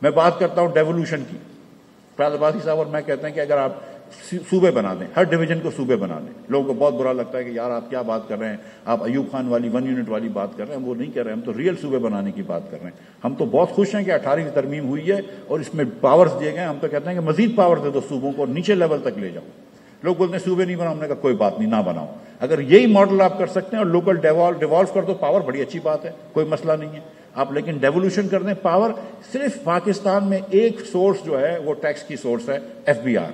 میں بات کرتا ہوں ڈیولوشن کی. فیاض عباسی صاحب اور میں کہتے ہیں کہ اگر آپ صوبے بنا دیں, ہر ڈویژن کو صوبے بنا دیں. لوگوں کو بہت برا لگتا ہے کہ یار آپ کیا بات کر رہے ہیں, آپ ایوب خان والی 1 یونٹ والی بات کر رہے ہیں. وہ نہیں کر رہے, ہم تو ریئل صوبے بنانے کی بات کر رہے ہیں. ہم تو بہت خوش ہیں کہ 18ویں ترمیم ہوئی ہے اور اس میں پاورز دیے گئے. ہم تو کہتے ہیں کہ مزید پاور دے دو صوبوں کو, نیچے لیول تک لے جاؤ. لوگ بولتے ہیں صوبے نہیں بناؤ, ہم نے کہا کوئی بات نہیں, نہ بناؤ. اگر یہی ماڈل آپ کر سکتے ہیں اور لوکل ڈیوالو کر دو پاور, بڑی اچھی بات ہے, کوئی مسئلہ نہیں ہے. آپ لیکن ڈیولوشن کر دیں پاور. صرف پاکستان میں ایک سورس جو ہے وہ ٹیکس کی سورس ہے, FBR.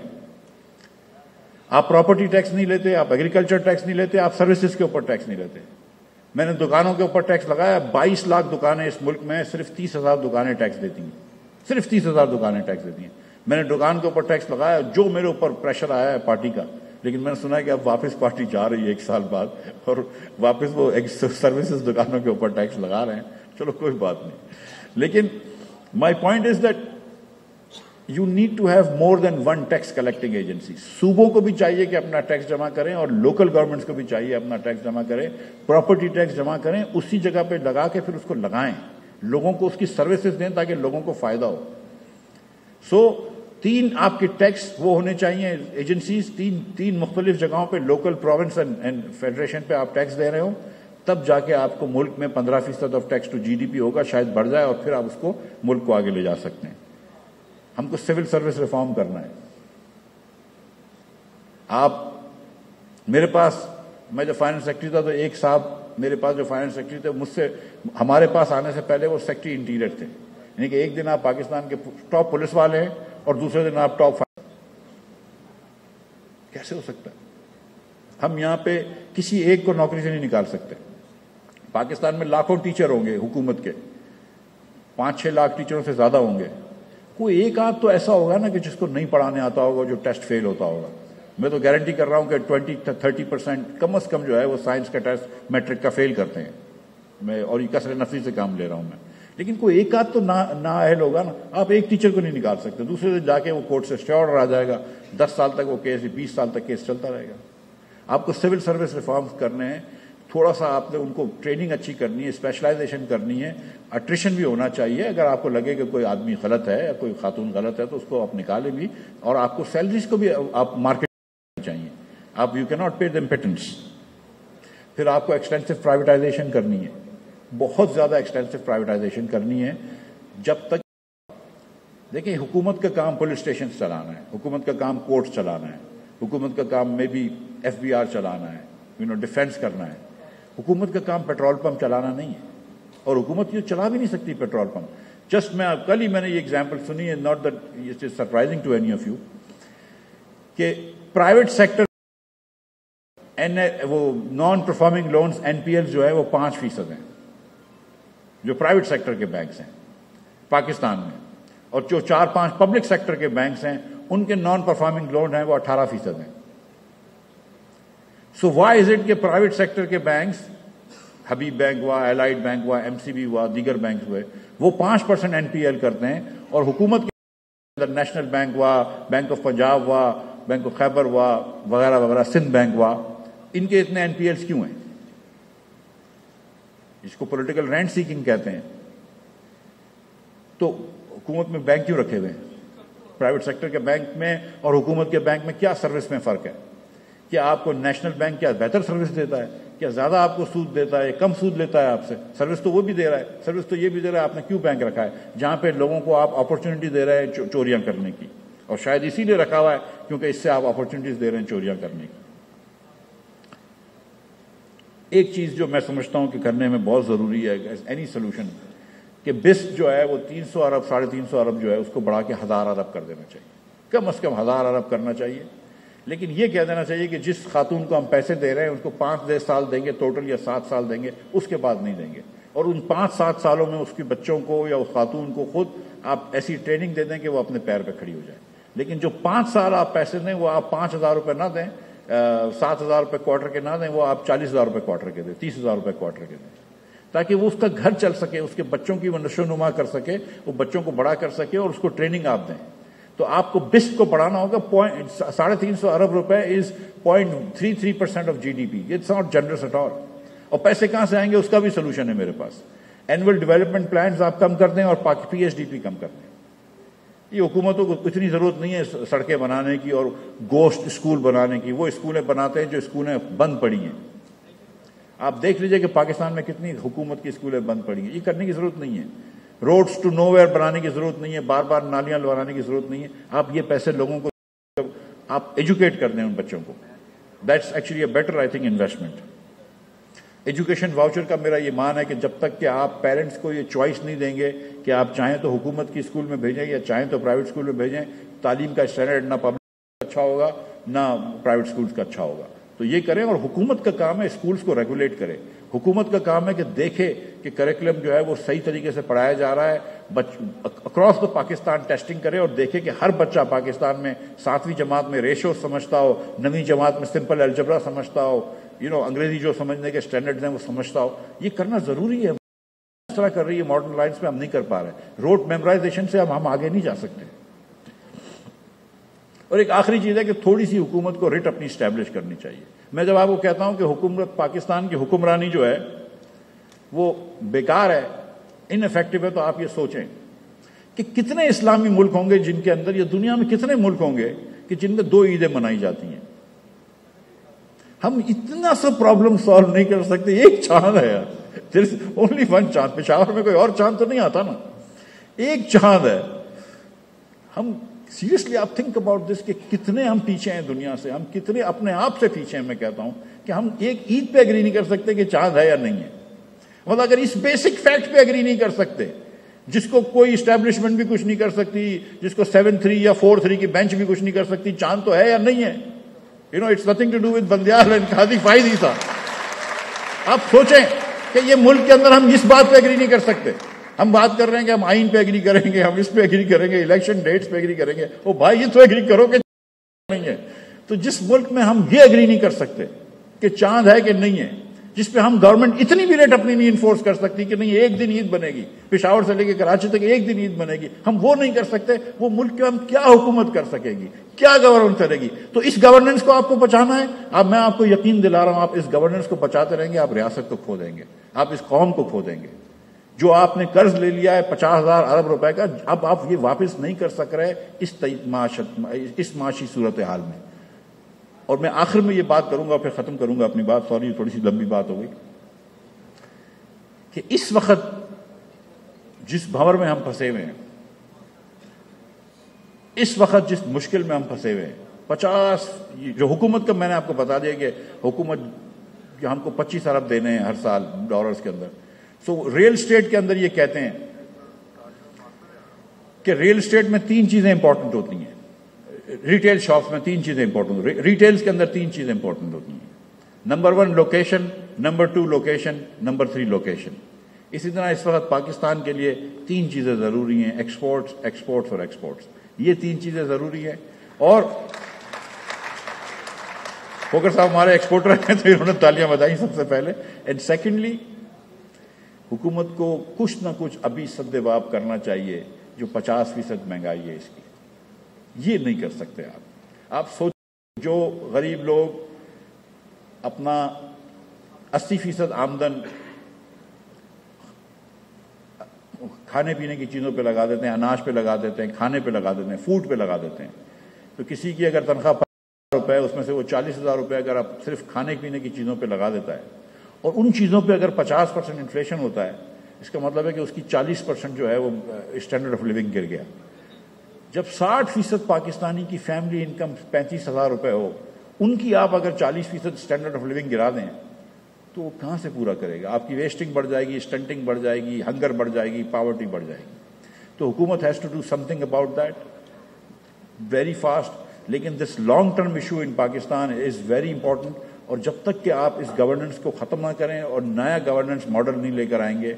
آپ پراپرٹی ٹیکس نہیں لیتے, آپ ایگریکلچر ٹیکس نہیں لیتے, آپ سروسز کے اوپر ٹیکس نہیں لیتے. میں نے دکانوں کے اوپر ٹیکس لگایا, 22 لاکھ دکانیں اس ملک میں, صرف 30,000 دکانیں ٹیکس دیتی ہیں, صرف 30,000 دکانیں ٹیکس دیتی ہیں. میں نے دکان کے اوپر ٹیکس لگایا, جو میرے اوپر پریشر آیا ہے پارٹی کا. لیکن میں نے سنا ہے کہ اب واپس پارٹی جا رہی ہے 1 سال بعد, اور واپس وہ سروسز دکانوں کے اوپر ٹیکس لگا رہے ہیں. چلو کوئی بات نہیں. لیکن my point is that you need to have more than 1 tax collecting agency. صوبوں کو بھی چاہیے کہ اپنا ٹیکس جمع کریں, اور لوکل گورنمنٹس کو بھی چاہیے اپنا ٹیکس جمع کریں, پراپرٹی ٹیکس جمع کریں, اسی جگہ پہ لگا کے پھر اس کو لگائیں, لوگوں کو اس کی سروسز دیں تاکہ لوگوں کو فائدہ ہو. سو 3 آپ کے ٹیکس وہ ہونے چاہیے ایجنسیز, 3 مختلف جگہوں پہ, لوکل, پروونس اینڈ فیڈریشن پہ آپ ٹیکس دے رہے ہو. تب جا کے آپ کو ملک میں 15% آف ٹیکس ٹو GDP ہوگا, شاید بڑھ جائے, اور پھر آپ اس کو ملک کو آگے لے جا سکتے ہیں. ہم کو سول سروس ریفارم کرنا ہے. آپ میرے پاس, میں جو فائنانس سیکرٹری تھا تو ایک صاحب میرے پاس جو فائنانس سیکرٹری تھے, مجھ سے ہمارے پاس آنے سے پہلے وہ سیکرٹری انٹیریئر تھے. یعنی کہ ایک دن آپ پاکستان کے ٹاپ پولیس والے ہیں اور دوسرے دن آپ ٹاپ. کیسے ہو سکتا ہے؟ ہم یہاں پہ کسی ایک کو نوکری سے نہیں نکال سکتے. پاکستان میں لاکھوں ٹیچر ہوں گے حکومت کے, 5-6 لاکھ ٹیچروں سے زیادہ ہوں گے. کوئی ایک آدھ تو ایسا ہوگا نا کہ جس کو نہیں پڑھانے آتا ہوگا, جو ٹیسٹ فیل ہوتا ہوگا. میں تو گارنٹی کر رہا ہوں کہ 20-30% کم از کم جو ہے وہ سائنس کا ٹیسٹ میٹرک کا فیل کرتے ہیں. میں اور یہ کثرت نفسی سے کام لے رہا ہوں میں. لیکن کوئی ایک آدھ تو نااہل ہوگا نا. آپ ایک ٹیچر کو نہیں نکال سکتے, دوسرے دن جا کے وہ کورٹ سے اسٹے آرڈر آ جائے گا, 10 سال تک وہ کیس, 20 سال تک کیس چلتا رہے گا. آپ کو سول سروس ریفارمز کرنے ہیں. تھوڑا سا آپ نے ان کو ٹریننگ اچھی کرنی ہے, اسپیشلائزیشن کرنی ہے, اٹریشن بھی ہونا چاہیے. اگر آپ کو لگے کہ کوئی آدمی غلط ہے یا کوئی خاتون غلط ہے تو اس کو آپ نکالیں بھی, اور آپ کو سیلریز کو بھی آپ مارکیٹ کرنی چاہیے. آپ یو کی ناٹ پے دیم پیٹنٹس. پھر آپ کو ایکسٹینسو پرائیویٹائزیشن کرنی ہے, بہت زیادہ ایکسٹینسو پرائیویٹائزیشن کرنی ہے. جب تک دیکھیں, حکومت کا کام پولیس اسٹیشن چلانا ہے, حکومت کا کام کورٹ چلانا ہے, حکومت کا کام میں بھی FBR چلانا ہے, ڈیفینس کرنا ہے. حکومت کا کام پیٹرول پمپ چلانا نہیں ہے, اور حکومت یہ چلا بھی نہیں سکتی پیٹرول پمپ. جسٹ کل ہی میں نے یہ ایگزامپل سنی ہے, not that it is surprising to any of you, کہ پرائیویٹ سیکٹر وہ نان پرفارمنگ لونز NPL جو ہے وہ 5% ہیں, جو پرائیویٹ سیکٹر کے بینکس ہیں پاکستان میں, اور جو 4-5 پبلک سیکٹر کے بینکس ہیں ان کے نان پرفارمنگ لون ہیں وہ 18% ہیں. سو وائی از اٹ کہ پرائیویٹ سیکٹر کے بینکس, حبیب بینک ہوا, الائڈ بینک ہوا, MCB ہوا, دیگر بینک ہوئے, وہ 5% NPL کرتے ہیں, اور حکومت کے اندر نیشنل بینک ہوا, بینک آف پنجاب ہوا, بینک آف خیبر ہوا, وغیرہ وغیرہ, سندھ بینک ہوا, ان کے اتنے NPLs کیوں ہیں؟ جس کو پولیٹیکل رینٹ سیکنگ کہتے ہیں. تو حکومت میں بینک کیوں رکھے ہوئے ہیں؟ پرائیویٹ سیکٹر کے بینک میں اور حکومت کے بینک میں کیا سروس میں فرق ہے؟ کیا آپ کو نیشنل بینک کیا بہتر سروس دیتا ہے؟ کیا زیادہ آپ کو سود دیتا ہے, کم سود لیتا ہے آپ سے؟ سروس تو وہ بھی دے رہا ہے, سروس تو یہ بھی دے رہا ہے. آپ نے کیوں بینک رکھا ہے جہاں پہ لوگوں کو آپ اپرچونٹی دے رہے ہیں چوریاں کرنے کی؟ اور شاید اسی لیے رکھا ہوا ہے کیونکہ اس سے آپ اپرچونٹیز دے رہے ہیں چوریاں کرنے کی. ایک چیز جو میں سمجھتا ہوں کہ کرنے میں بہت ضروری ہے اینی سولوشن, کہ BIST جو ہے وہ 300 ارب 350 ارب جو ہے اس کو بڑھا کے 1000 ارب کر دینا چاہیے, کم از کم 1000 ارب کرنا چاہیے. لیکن یہ کہہ دینا چاہیے کہ جس خاتون کو ہم پیسے دے رہے ہیں اس کو 5 سال دیں گے ٹوٹل, یا 7 سال دیں گے, اس کے بعد نہیں دیں گے. اور ان 5-7 سالوں میں اس کے بچوں کو یا اس خاتون کو خود آپ ایسی ٹریننگ دے دیں کہ وہ اپنے پیر پہ کھڑی ہو جائے. لیکن جو 5 سال آپ پیسے دیں وہ آپ 5000 روپے نہ دیں, 7000 روپے کوارٹر کے نہ دیں, وہ آپ 40000 روپے کوارٹر کے دیں, 30000 روپے کوارٹر کے دیں, تاکہ وہ اس کا گھر چل سکے, اس کے بچوں کی وہ نشو نما کر سکے, وہ بچوں کو بڑا کر سکے, اور اس کو ٹریننگ آپ دیں. تو آپ کو BIST کو بڑھانا ہوگا. 350 ارب روپے is 0.33% of GDP. It's not generous at all. اور پیسے کہاں سے آئیں گے اس کا بھی سولوشن ہے میرے پاس. اینول ڈیولپمنٹ پلانز آپ کم کر دیں اور PSDP کم کر دیں. یہ حکومتوں کو اتنی ضرورت نہیں ہے سڑکیں بنانے کی اور گوشت اسکول بنانے کی. وہ اسکولیں بناتے ہیں جو اسکولیں بند پڑی ہیں. آپ دیکھ لیجئے کہ پاکستان میں کتنی حکومت کی اسکولیں بند پڑی ہیں. یہ کرنے کی ضرورت نہیں ہے. روڈز ٹو نو ویئر بنانے کی ضرورت نہیں ہے, بار بار نالیاں بنانے کی ضرورت نہیں ہے. آپ یہ پیسے لوگوں کو آپ ایجوکیٹ کر دیں ان بچوں کو. That's actually a better I think investment. Education voucher کا میرا یہ مان ہے کہ جب تک کہ آپ پیرنٹس کو یہ چوائس نہیں دیں گے کہ آپ چاہیں تو حکومت کی اسکول میں بھیجیں یا چاہیں تو پرائیویٹ اسکول میں بھیجیں, تعلیم کا اسٹینڈرڈ نہ پبلک کا اچھا ہوگا نہ پرائیویٹ اسکولس کا اچھا ہوگا. تو یہ کریں, اور حکومت کا کام ہے اسکولس کو ریگولیٹ کرے. حکومت کا کام ہے کہ دیکھے کہ کریکولم جو ہے وہ صحیح طریقے سے پڑھایا جا رہا ہے. اکراس دا پاکستان ٹیسٹنگ کرے اور دیکھے کہ ہر بچہ پاکستان میں 7ویں جماعت میں ریشو سمجھتا ہو, 9ویں جماعت میں سمپل الجبرا سمجھتا ہو, انگریزی جو سمجھنے کے اسٹینڈرڈز ہیں وہ سمجھتا ہو. یہ کرنا ضروری ہے. اس طرح کر رہی ہے ماڈرن لائنس میں ہم نہیں کر پا رہے. روٹ میمورائزیشن سے ہم آگے نہیں جا سکتے. اور ایک آخری چیز ہے کہ تھوڑی سی حکومت کو ریٹ اپنی اسٹیبلش کرنی چاہیے. میں جب آپ کو کہتا ہوں کہ حکومت پاکستان کی حکمرانی جو ہے وہ بیکار ہے, ان افیکٹو ہے, تو آپ یہ سوچیں کہ کتنے اسلامی ملک ہوں گے جن کے اندر, یا دنیا میں کتنے ملک ہوں گے کہ جن میں 2 عیدیں منائی جاتی ہیں. ہم اتنا سا پرابلم سالو نہیں کر سکتے. ایک چاند ہے, دیر از اونلی ون چاند. پشاور میں کوئی اور چاند تو نہیں آتا نا, ایک چاند ہے. ہم سیریسلی آپ تھنک اباؤٹ دس کہ کتنے ہم پیچھے ہیں دنیا سے, ہم کتنے اپنے آپ سے پیچھے ہیں. میں کہتا ہوں کہ ہم ایک عید پہ اگری نہیں کر سکتے کہ چاند ہے یا نہیں ہے. مطلب اگر اس بیسک فیکٹ پہ اگری نہیں کر سکتے, جس کو کوئی اسٹیبلشمنٹ بھی کچھ نہیں کر سکتی, جس کو 7-3 یا 4-3 کی بینچ بھی کچھ نہیں کر سکتی, چاند تو ہے یا نہیں ہے. It's nothing to do with Bandial and قاضی فائز عیسیٰ. آپ سوچیں کہ یہ ملک کے اندر ہم اس بات پہ اگری نہیں کر سکتے. ہم بات کر رہے ہیں کہ ہم آئین پہ اگری کریں گے, ہم اس پہ اگری کریں گے, الیکشن ڈیٹس پہ اگری کریں گے. او بھائی, یہ تو اگری کرو کہ نہیں ہے. تو جس ملک میں ہم یہ اگری نہیں کر سکتے کہ چاند ہے کہ نہیں ہے, جس پہ ہم گورنمنٹ اتنی بھی ریٹ اپنی نہیں انفورس کر سکتی کہ نہیں ایک دن عید بنے گی, پشاور سے لے کے کراچی تک ایک دن عید بنے گی, ہم وہ نہیں کر سکتے, وہ ملک کے ہم کیا حکومت کر سکے گی, کیا گورننس کرے گی؟ تو اس گورننس کو آپ کو بچانا ہے. اب میں آپ کو یقین دلا رہا ہوں, آپ اس گورننس کو بچاتے رہیں گے, آپ ریاست کو کھو دیں گے, آپ اس قوم کو کھو دیں گے. جو آپ نے قرض لے لیا ہے 50,000 ارب روپے کا, اب آپ یہ واپس نہیں کر سک رہے اس معاشی صورتحال میں. اور میں آخر میں یہ بات کروں گا, پھر ختم کروں گا اپنی بات. سوری, تھوڑی سی لمبی بات ہو گئی. کہ اس وقت جس بھنور میں ہم پھنسے ہوئے ہیں, اس وقت جس مشکل میں ہم پھنسے ہوئے ہیں, 50 جو حکومت کا میں نے آپ کو بتا دیا کہ حکومت ہم کو 25 ارب دینے ہیں ہر سال ڈالرز کے اندر. سو ریل اسٹیٹ کے اندر یہ کہتے ہیں کہ ریل اسٹیٹ میں 3 چیزیں امپورٹنٹ ہوتی ہیں. ریٹیل شاپس میں 3 چیزیں امپورٹنٹ, ریٹیلز کے اندر 3 چیزیں امپورٹنٹ ہوتی ہیں. Number 1 location, number 2 location, number 3 location. اسی طرح اس وقت پاکستان کے لیے 3 چیزیں ضروری ہیں, ایکسپورٹس, ایکسپورٹس اور ایکسپورٹس. یہ 3 چیزیں ضروری ہیں. اور فوکر صاحب ہمارے ایکسپورٹر ہیں تو انہوں نے تالیاں بجائی سب سے پہلے. اینڈ سیکنڈلی, حکومت کو کچھ نہ کچھ ابھی سدباب کرنا چاہیے. جو 50% مہنگائی ہے اس کی, یہ نہیں کر سکتے آپ سوچ. جو غریب لوگ اپنا 80% آمدن کھانے پینے کی چیزوں پہ لگا دیتے ہیں, اناج پہ لگا دیتے ہیں, کھانے پہ لگا دیتے ہیں, فوڈ پہ لگا دیتے ہیں. تو کسی کی اگر تنخواہ 50,000 روپے, اس میں سے وہ 40,000 روپے اگر آپ صرف کھانے پینے کی چیزوں پہ لگا دیتا ہے, اور ان چیزوں پہ اگر 50% انفلیشن ہوتا ہے, اس کا مطلب ہے کہ اس کی 40% جو ہے وہ اسٹینڈرڈ آف لیونگ گر گیا. جب 60% پاکستانی کی فیملی انکم 35,000 روپے ہو, ان کی آپ اگر 40% اسٹینڈرڈ آف لیونگ گرا دیں تو وہ کہاں سے پورا کرے گا؟ آپ کی ویسٹنگ بڑھ جائے گی, اسٹنٹنگ بڑھ جائے گی, ہنگر بڑھ جائے گی, پاورٹی بڑھ جائے گی. تو حکومت has to do something about that very fast. لیکن this long term issue in Pakistan is very important. اور جب تک کہ آپ اس گورننس کو ختم نہ کریں اور نیا گورننس ماڈل نہیں لے کر آئیں گے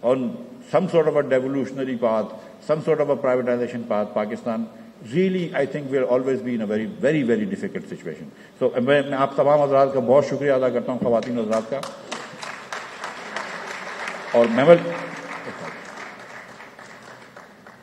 on some sort of a devolutionary path, some sort of a privatisation path, Pakistan really I think we'll always be in a very very very difficult situation. So میں آپ تمام حضرات کا بہت شکریہ ادا کرتا ہوں, خواتین حضرات کا. اور